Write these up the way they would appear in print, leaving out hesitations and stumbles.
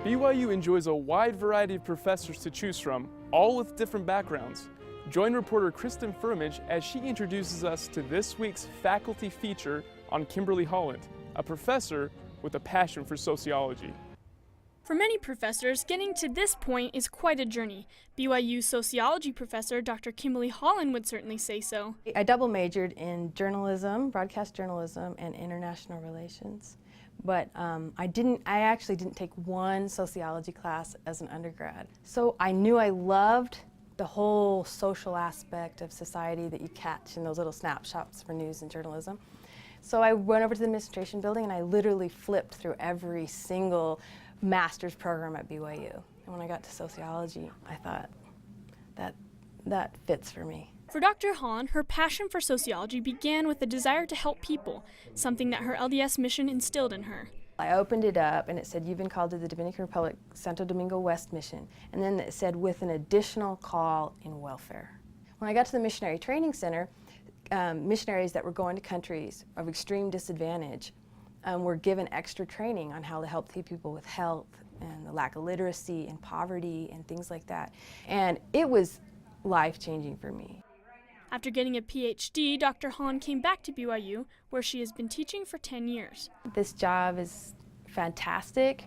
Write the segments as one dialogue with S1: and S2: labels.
S1: BYU enjoys a wide variety of professors to choose from, all with different backgrounds. Join reporter Kristen Firmage as she introduces us to this week's faculty feature on Kimberlee Holland, a professor with a passion for sociology.
S2: For many professors, getting to this point is quite a journey. BYU sociology professor Dr. Kimberlee Holland would certainly say so.
S3: I double majored in journalism, broadcast journalism, and international relations. But I actually didn't take one sociology class as an undergrad. So I knew I loved the whole social aspect of society that you catch in those little snapshots for news and journalism. So I went over to the administration building and I literally flipped through every single master's program at BYU. And when I got to sociology, I thought, that fits for me.
S2: For Dr. Holland, her passion for sociology began with a desire to help people, something that her LDS mission instilled in her.
S3: I opened it up and it said, "You've been called to the Dominican Republic Santo Domingo West Mission." And then it said, "with an additional call in welfare." When I got to the Missionary Training Center, missionaries that were going to countries of extreme disadvantage were given extra training on how to help people with health and the lack of literacy and poverty and things like that. And it was life-changing for me.
S2: After getting a PhD, Dr. Holland came back to BYU, where she has been teaching for 10 years.
S3: This job is fantastic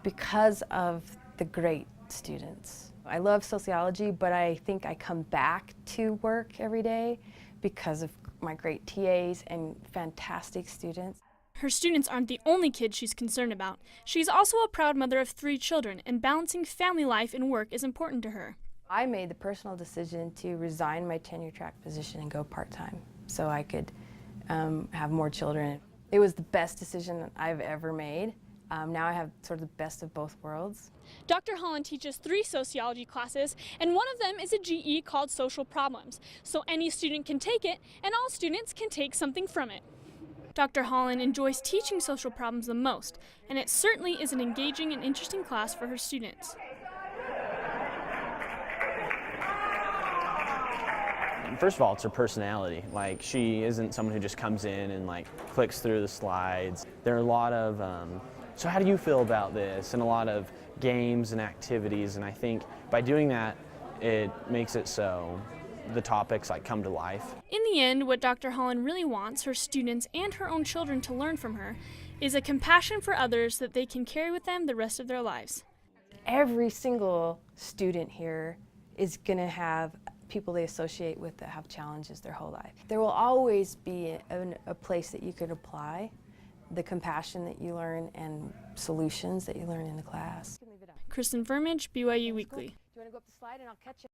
S3: because of the great students. I love sociology, but I think I come back to work every day because of my great TAs and fantastic students.
S2: Her students aren't the only kids she's concerned about. She's also a proud mother of 3 children, and balancing family life and work is important to her.
S3: I made the personal decision to resign my tenure-track position and go part-time so I could have more children. It was the best decision I've ever made. Now I have sort of the best of both worlds.
S2: Dr. Holland teaches 3 sociology classes, and one of them is a GE called Social Problems, so any student can take it, and all students can take something from it. Dr. Holland enjoys teaching social problems the most, and it certainly is an engaging and interesting class for her students.
S4: First of all, it's her personality. Like, she isn't someone who just comes in and clicks through the slides. There are a lot of, so how do you feel about this? And a lot of games and activities, and I think by doing that, it makes it so the topics come to life.
S2: In the end, what Dr. Holland really wants her students and her own children to learn from her is a compassion for others that they can carry with them the rest of their lives.
S3: Every single student here is going to have people they associate with that have challenges their whole life. There will always be a place that you could apply the compassion that you learn and solutions that you learn in the class.
S2: Kristen Firmage, BYU Weekly.
S3: Do you want to go up the slide and I'll catch you?